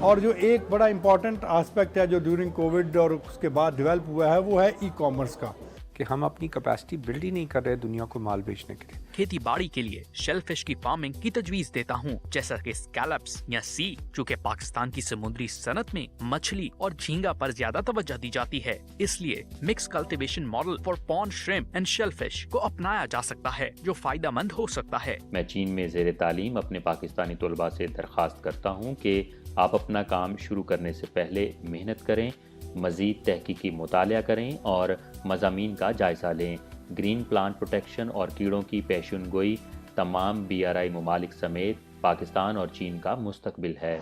اور جو ایک بڑا امپورٹنٹ آسپیکٹ ہے جو ڈیورنگ کووڈ اور اس کے بعد ڈیولپ ہوا ہے وہ ہے ای کامرس کا، کہ ہم اپنی کیپیسٹی بلڈ ہی نہیں کر رہے دنیا کو مال بیچنے کے لیے۔ کھیتی باڑی کے لیے شیل فش کی فارمنگ کی تجویز دیتا ہوں، جیسا کہ اسکیلپس یا سی، چونکہ پاکستان کی سمندری صنعت میں مچھلی اور جھینگا پر زیادہ توجہ دی جاتی ہے، اس لیے mix cultivation model for pond شrimp اینڈ شیل فش کو اپنایا جا سکتا ہے جو فائدہ مند ہو سکتا ہے۔ میں چین میں زیر تعلیم اپنے پاکستانی طلباء سے درخواست کرتا ہوں کہ آپ اپنا کام شروع کرنے سے پہلے محنت کریں، مزید تحقیقی مطالعہ کریں اور مضامین کا جائزہ لیں۔ گرین پلانٹ پروٹیکشن اور کیڑوں کی پیشن گوئی تمام BRI ممالک سمیت پاکستان اور چین کا مستقبل ہے۔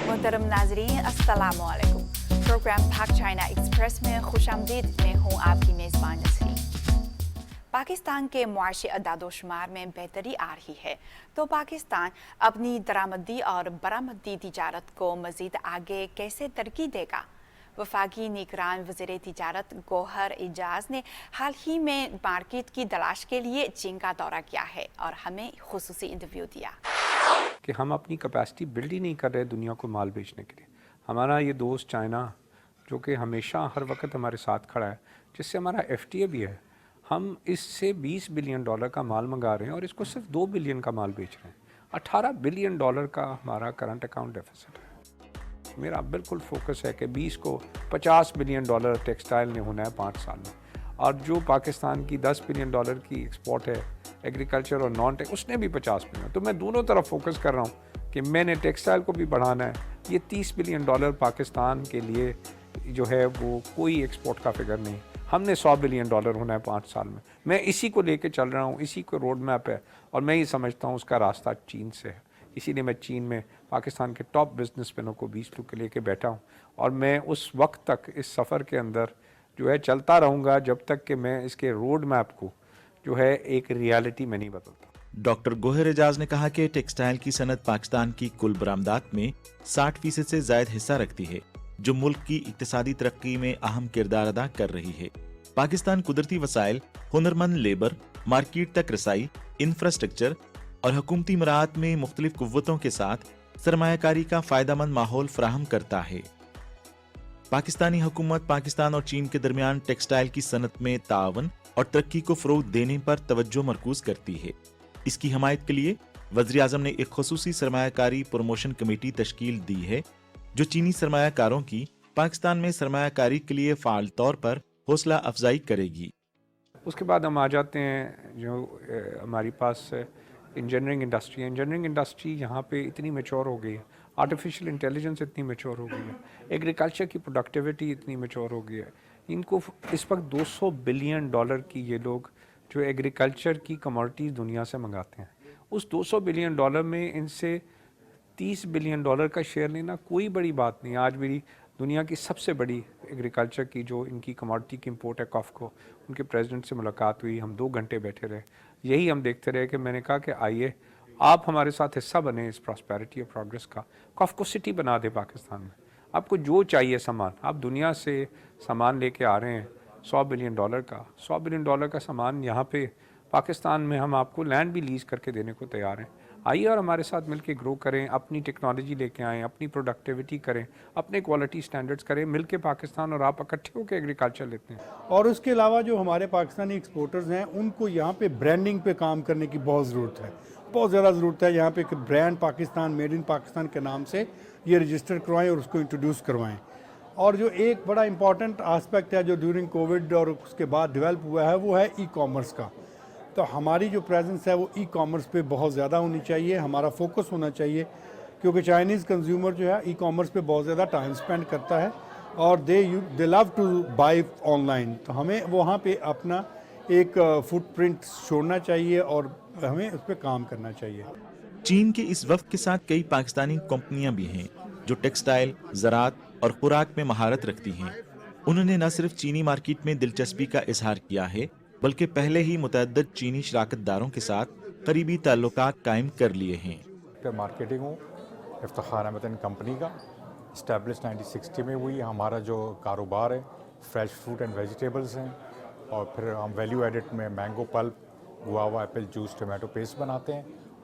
محترم ناظرین، السلام علیکم۔ پروگرام پاک چائنا ایکسپریس میں خوش آمدید۔ میں ہوں آپ کی میزبان نسرین۔ پاکستان کے معاشی اعداد و شمار میں بہتری آ رہی ہے تو پاکستان اپنی درآمدی اور برآمدی تجارت کو مزید آگے کیسے ترقی دے گا؟ وفاقی نگران وزیر تجارت گوہر اعجاز نے حال ہی میں مارکیٹ کی تلاش کے لیے چین کا دورہ کیا ہے اور ہمیں خصوصی انٹرویو دیا۔ کہ ہم اپنی کیپیسٹی بلڈ ہی نہیں کر رہے دنیا کو مال بیچنے کے لیے۔ ہمارا یہ دوست چائنا جو کہ ہمیشہ ہر وقت ہمارے ساتھ کھڑا ہے، جس سے ہمارا FTA بھی ہے، ہم اس سے $20 بلین کا مال منگا رہے ہیں اور اس کو صرف $2 بلین کا مال بیچ رہے ہیں۔ $18 بلین کا ہمارا کرنٹ اکاؤنٹ ڈیفیسٹ ہے۔ میرا بالکل فوکس ہے کہ 20 کو $50 بلین ٹیکسٹائل نے ہونا ہے 5 سال میں، اور جو پاکستان کی $10 بلین کی ایکسپورٹ ہے ایگریکلچر اور نان ٹیک، اس نے بھی 50 بلین۔ تو میں دونوں طرف فوکس کر رہا ہوں کہ میں نے ٹیکسٹائل کو بھی بڑھانا ہے۔ یہ $30 بلین پاکستان کے لیے جو ہے وہ کوئی ایکسپورٹ کا فگر نہیں، ہم نے $100 بلین ہونا ہے 5 سال میں۔ میں اسی کو لے کے چل رہا ہوں، اسی کو روڈ میپ ہے، اور میں یہ سمجھتا ہوں اس کا راستہ چین سے ہے۔ اسی لیے میں چین میں پاکستان کے ٹاپ بزنس مینوں کو 20 لوگ کے لے کے بیٹھا ہوں، اور میں اس وقت تک اس سفر کے اندر جو ہے چلتا رہوں گا جب تک کہ میں اس کے روڈ میپ کو جو ہے ایک ریالٹی میں نہیں بدلتا۔ ڈاکٹر گوہر اعجاز نے کہا کہ ٹیکسٹائل کی صنعت پاکستان کی کل برآمدات میں 60% سے زائد حصہ رکھتی ہے، جو ملک کی اقتصادی ترقی میں اہم کردار ادا کر رہی ہے۔ پاکستان قدرتی وسائل، ہنرمند لیبر، مارکیٹ تک رسائی، انفراسٹرکچر اور حکومتی مراعات میں مختلف قوتوں کے ساتھ سرمایہ کاری کا فائدہ مند ماحول فراہم کرتا ہے۔ پاکستانی حکومت پاکستان اور چین کے درمیان ٹیکسٹائل کی صنعت میں تعاون اور ترقی کو فروغ دینے پر توجہ مرکوز کرتی ہے۔ اس کی حمایت کے لیے وزیر اعظم نے ایک خصوصی سرمایہ کاری پروموشن کمیٹی تشکیل دی ہے، جو چینی سرمایہ کاروں کی پاکستان میں سرمایہ کاری کے لیے فعال طور پر حوصلہ افزائی کرے گی۔ اس کے بعد ہم آ جاتے ہیں جو ہماری پاس انجینئرنگ انڈسٹری ہے۔ انجینئرنگ انڈسٹری یہاں پہ اتنی میچور ہو گئی ہے، آرٹیفیشیل انٹیلیجنس اتنی میچور ہو گئی ہے، ایگریکلچر کی پروڈکٹیوٹی اتنی میچور ہو گئی ہے۔ ان کو اس وقت $200 بلین کی یہ لوگ جو ایگریکلچر کی کموڈٹیز دنیا سے منگاتے ہیں، اس $200 بلین میں ان سے $30 بلین کا شیئر لینا کوئی بڑی بات نہیں۔ آج میری دنیا کی سب سے بڑی ایگریکلچر کی جو ان کی کموڈٹی کی امپورٹ ہے کافکو، ان کے پریزیڈنٹ سے ملاقات ہوئی، ہم 2 گھنٹے بیٹھے رہے، یہی ہم دیکھتے رہے کہ میں نے کہا کہ آئیے آپ ہمارے ساتھ حصہ بنیں اس پراسپیرٹی اور پروگرس کا۔ کافکو سٹی بنا دے پاکستان میں، آپ کو جو چاہیے سامان، آپ دنیا سے سامان لے کے آ رہے ہیں $100 بلین کا، $100 بلین کا سامان یہاں پہ پاکستان میں ہم آپ کو لینڈ بھی لیز کر کے دینے کو تیار ہیں۔ آئیے اور ہمارے ساتھ مل کے گرو کریں، اپنی ٹیکنالوجی لے کے آئیں، اپنی پروڈکٹیوٹی کریں، اپنے کوالٹی سٹینڈرڈز کریں، مل کے پاکستان اور آپ اکٹھے ہو کے ایگریکلچر لیتے ہیں۔ اور اس کے علاوہ جو ہمارے پاکستانی ایکسپورٹرز ہیں ان کو یہاں پہ برانڈنگ پہ کام کرنے کی بہت ضرورت ہے، بہت زیادہ ضرورت ہے۔ یہاں پہ ایک brand Pakistan, made in Pakistan کے نام سے یہ رجسٹر کروائیں اور اس کو انٹروڈیوس کروائیں۔ اور جو ایک بڑا امپورٹنٹ آسپیکٹ ہے جو ڈیورنگ کووڈ اور اس کے بعد ڈیولپ ہوا ہے وہ ہے ای کامرس کا۔ تو ہماری جو پریزنس ہے وہ ای کامرس پہ بہت زیادہ ہونی چاہیے، ہمارا فوکس ہونا چاہیے، کیونکہ چائنیز کنزیومر جو ہے ای کامرس پہ بہت زیادہ ٹائم سپینڈ کرتا ہے اور they love to buy online. تو ہمیں وہاں پہ اپنا ایک فٹ پرنٹ چھوڑنا چاہیے اور ہمیں اس پہ کام کرنا چاہیے۔ چین کے اس وفد کے ساتھ کئی پاکستانی کمپنیاں بھی ہیں جو ٹیکسٹائل، زراعت اور خوراک میں مہارت رکھتی ہیں۔ انہوں نے نہ صرف چینی مارکیٹ میں دلچسپی کا اظہار کیا ہے بلکہ پہلے ہی متعدد چینی شراکت داروں کے ساتھ قریبی تعلقات قائم کر لیے ہیں۔ مارکیٹنگ ہوں افتخار احمد کمپنی کا، اسٹیبلش 1960 میں ہوئی۔ ہمارا جو کاروبار ہے فریش فروٹ اینڈ ویجیٹیبلز ہیں، اور پھر ہم ویلیو ایڈٹ میں mango pulp, guava, apple juice, tomato paste بناتے ہیں،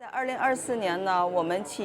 2024年呢，我们企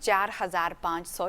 4,500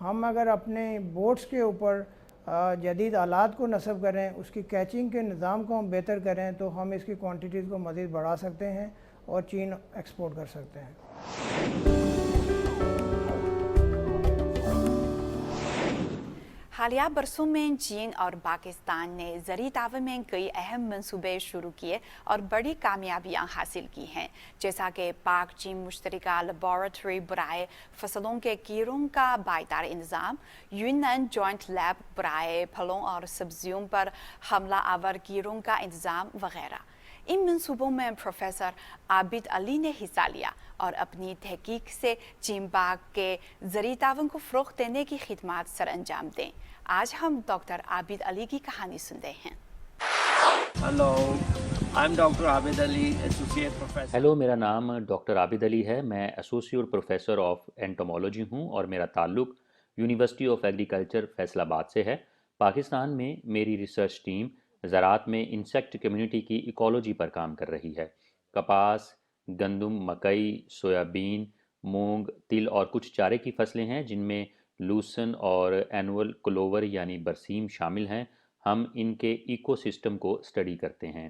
ہم اگر اپنے بوٹس کے اوپر جدید آلات کو نصب کریں، اس کی کیچنگ کے نظام کو ہم بہتر کریں تو ہم اس کی کوانٹیٹیز کو مزید بڑھا سکتے ہیں اور چین ایکسپورٹ کر سکتے ہیں۔ حالیہ برسوں میں چین اور پاکستان نے زرعی تعاون میں کئی اہم منصوبے شروع کیے اور بڑی کامیابیاں حاصل کی ہیں، جیسا کہ پاک چین مشترکہ لیبارٹری برائے فصلوں کے کیڑوں کا پائیدار انتظام، یونین جوائنٹ لیب برائے پھلوں اور سبزیوں پر حملہ آور کیڑوں کا انتظام وغیرہ۔ ان منصوبوں میں پروفیسر عابد علی نے حصہ لیا اور اپنی تحقیق سے چین پاک کے زرعی تعاون کو فروغ دینے کی خدمات سر انجام دیں۔ آج ہم ڈاکٹر عابد علی کی کہانی سنتے ہیں۔ Hello, I am doctor Abid Ali, associate professor. Hello, میرا نام ڈاکٹر عابد علی ہے، میں ایسوسیٹ پروفیسر آف اینٹومولوجی ہوں اور میرا تعلق یونیورسٹی آف ایگریکلچر فیصل آباد سے ہے۔ پاکستان میں میری ریسرچ ٹیم زراعت میں انسیکٹ کمیونٹی کی ایکولوجی پر کام کر رہی ہے۔ کپاس، گندم، مکئی، سویابین، مونگ، تل اور کچھ چارے کی فصلیں ہیں جن میں لوسن اور اینول کلوور یعنی برسیم شامل ہیں۔ ہم ان کے ایکو سسٹم کو اسٹڈی کرتے ہیں۔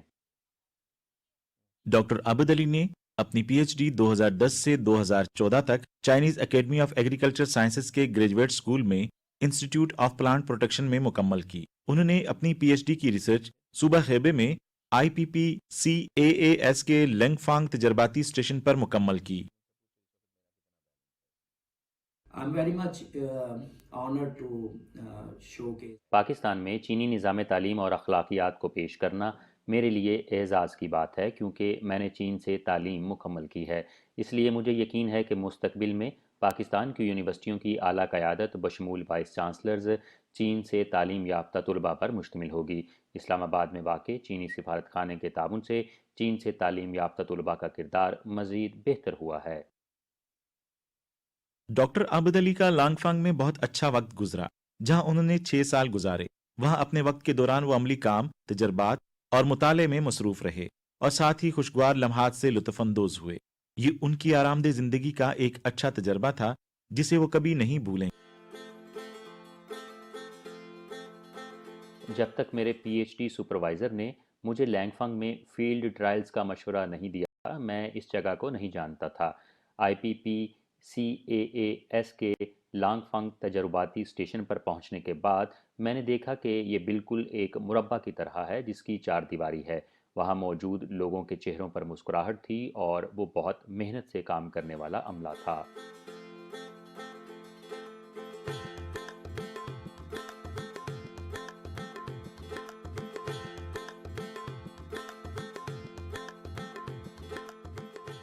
ڈاکٹر عابد علی نے اپنی پی ایچ ڈی 2010 سے 2014 تک Chinese academy of agriculture sciences کے گریجویٹ اسکول میں انسٹیٹیوٹ آف پلانٹ پروٹیکشن میں مکمل کی۔ انہوں نے اپنی پی ایچ ڈی کی ریسرچ صوبہ خیبے میں آئی پی پی سی اے اے ایس کے لنگ فانگ تجرباتی اسٹیشن پر مکمل کی۔ پاکستان میں چینی نظام تعلیم اور اخلاقیات کو پیش کرنا میرے لیے اعزاز کی بات ہے، کیونکہ میں نے چین سے تعلیم مکمل کی ہے۔ اس لیے مجھے یقین ہے کہ مستقبل میں پاکستان کی یونیورسٹیوں کی اعلیٰ قیادت بشمول وائس چانسلرز چین سے تعلیم یافتہ طلباء پر مشتمل ہوگی۔ اسلام آباد میں واقع چینی سفارت خانے کے تعاون سے چین سے تعلیم یافتہ طلباء کا کردار مزید بہتر ہوا ہے۔ ڈاکٹر عابد علی کا لانگ فانگ میں بہت اچھا وقت گزرا، جہاں انہوں نے 6 سال گزارے۔ وہاں اپنے وقت کے دوران وہ عملی کام، تجربات اور مطالعے میں مصروف رہے اور ساتھ ہی خوشگوار لمحات سے لطف اندوز ہوئے۔ یہ ان کی آرام دہ زندگی کا ایک اچھا تجربہ تھا جسے وہ کبھی نہیں بھولیں۔ جب تک میرے پی ایچ ڈی سپروائزر نے مجھے لینگ فانگ میں فیلڈ ٹرائلز کا مشورہ نہیں دیا، میں اس جگہ کو نہیں جانتا تھا۔ آئی پی پی سی اے اے ایس کے لانگ فانگ تجرباتی اسٹیشن پر پہنچنے کے بعد میں نے دیکھا کہ یہ بالکل ایک مربع کی طرح ہے جس کی 4 دیواری ہے۔ وہاں موجود لوگوں کے چہروں پر مسکراہٹ تھی اور وہ بہت محنت سے کام کرنے والا عملہ تھا۔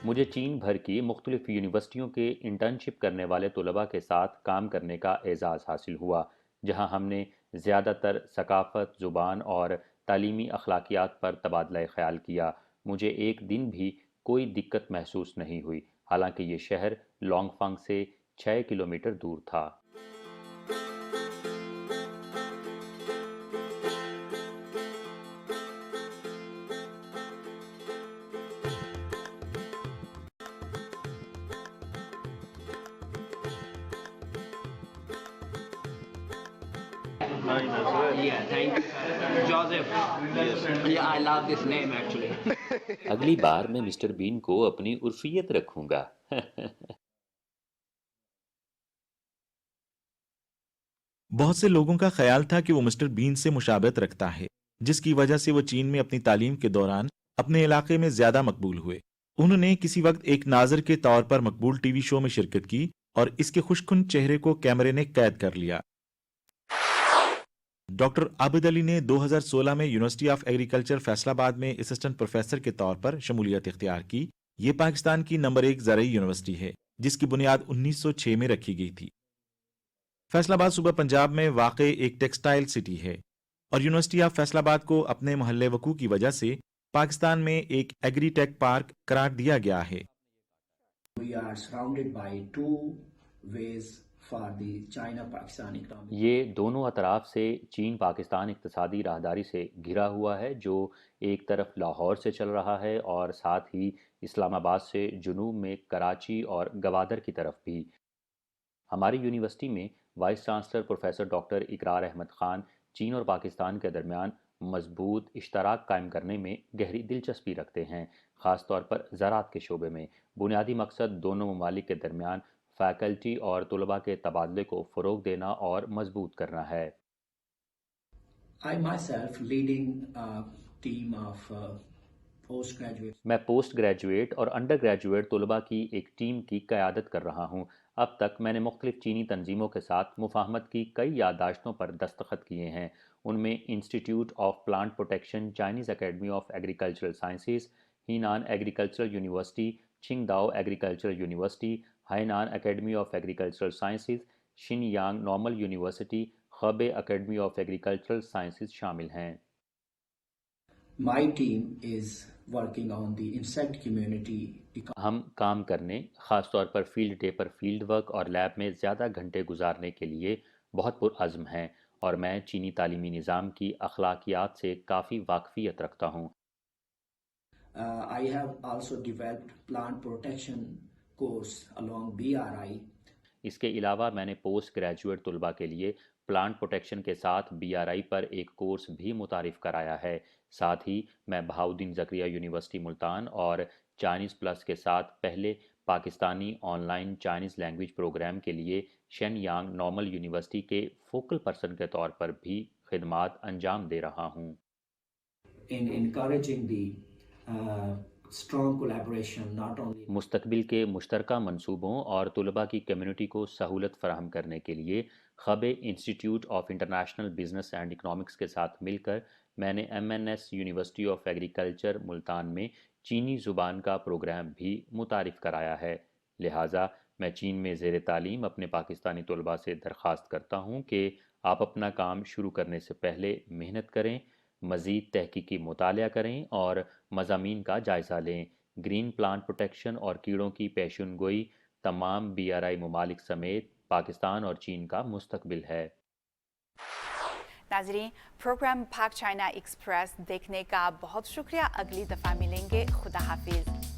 مجھے چین بھر کی مختلف یونیورسٹیوں کے انٹرنشپ کرنے والے طلباء کے ساتھ کام کرنے کا اعزاز حاصل ہوا، جہاں ہم نے زیادہ تر ثقافت، زبان اور تعلیمی اخلاقیات پر تبادلہ خیال کیا۔ مجھے ایک دن بھی کوئی دقت محسوس نہیں ہوئی، حالانکہ یہ شہر لانگ فانگ سے 6 کلومیٹر دور تھا۔ اگلی بار میں مسٹر بین کو اپنی عرفیت رکھوں گا۔ بہت سے لوگوں کا خیال تھا کہ وہ مسٹر بین سے مشابہت رکھتا ہے، جس کی وجہ سے وہ چین میں اپنی تعلیم کے دوران اپنے علاقے میں زیادہ مقبول ہوئے۔ انہوں نے کسی وقت ایک ناظر کے طور پر مقبول ٹی وی شو میں شرکت کی اور اس کے خوشکن چہرے کو کیمرے نے قید کر لیا۔ ڈاکٹر عابد علی نے 2016 میں یونیورسٹی آف ایگریکلچر فیصل آباد میں اسسٹنٹ پروفیسر کے طور پر شمولیت اختیار کی۔ یہ پاکستان کی نمبر 1 زرعی یونیورسٹی ہے جس کی بنیاد 1906 میں رکھی گئی تھی۔ فیصل آباد صوبہ پنجاب میں واقع ایک ٹیکسٹائل سٹی ہے اور یونیورسٹی آف فیصل آباد کو اپنے محل وقوع کی وجہ سے پاکستان میں ایک ایگری ٹیک پارک قرار دیا گیا ہے۔ یہ دونوں اطراف سے چین پاکستان اقتصادی راہداری سے گھرا ہوا ہے، جو ایک طرف لاہور سے چل رہا ہے اور ساتھ ہی اسلام آباد سے جنوب میں کراچی اور گوادر کی طرف بھی۔ ہماری یونیورسٹی میں وائس چانسلر پروفیسر ڈاکٹر اقرار احمد خان چین اور پاکستان کے درمیان مضبوط اشتراک قائم کرنے میں گہری دلچسپی رکھتے ہیں، خاص طور پر زراعت کے شعبے میں۔ بنیادی مقصد دونوں ممالک کے درمیان فیکلٹی اور طلباء کے تبادلے کو فروغ دینا اور مضبوط کرنا ہے۔ I myself leading a team of postgraduate. میں پوسٹ گریجویٹ اور انڈر گریجویٹ طلباء کی ایک ٹیم کی قیادت کر رہا ہوں۔ اب تک میں نے مختلف چینی تنظیموں کے ساتھ مفاہمت کی کئی یادداشتوں پر دستخط کیے ہیں۔ ان میں institute of plant protection, Chinese academy of agricultural sciences, Henan agricultural university, Qingdao agricultural university, Hainan academy of agricultural sciences, Shenyang normal university, Hubei academy of agricultural sciences شامل ہیں۔ My team is working on the insect community. ہم کام کرنے، خاص طور پر field day پر field work اور lab میں زیادہ گھنٹے گزارنے کے لیے بہت پرعزم ہیں، اور میں چینی تعلیمی نظام کی اخلاقیات سے کافی واقفیت رکھتا ہوں۔ I have also developed plant protection course along BRI. اس کے علاوہ میں نے پوسٹ گریجویٹ طلباء کے لیے پلانٹ پروٹیکشن کے ساتھ BRI پر ایک کورس بھی متعارف کرایا ہے۔ ساتھ ہی میں بہاؤالدین زکریا یونیورسٹی ملتان اور چائنیز پلس کے ساتھ پہلے Pakistani online Chinese language program کے لیے شین یانگ نارمل یونیورسٹی کے فوکل پرسن کے طور پر بھی خدمات انجام دے رہا ہوں۔ In encouraging the strong collaboration not only مستقبل کے مشترکہ منصوبوں اور طلباء کی کمیونٹی کو سہولت فراہم کرنے کے لیے Hubei institute of international business and economics کے ساتھ مل کر میں نے MNS university of agriculture Multan میں چینی زبان کا پروگرام بھی متعارف کرایا ہے۔ لہٰذا میں چین میں زیر تعلیم اپنے پاکستانی طلباء سے درخواست کرتا ہوں کہ آپ اپنا کام شروع کرنے سے پہلے محنت کریں، مزید تحقیقی مطالعہ کریں اور مضامین کا جائزہ لیں۔ گرین پلانٹ پروٹیکشن اور کیڑوں کی پیشن گوئی تمام BRI ممالک سمیت پاکستان اور چین کا مستقبل ہے۔ ناظرین، پروگرام پاک چائنا ایکسپریس دیکھنے کا بہت شکریہ۔ اگلی دفعہ ملیں گے۔ خدا حافظ۔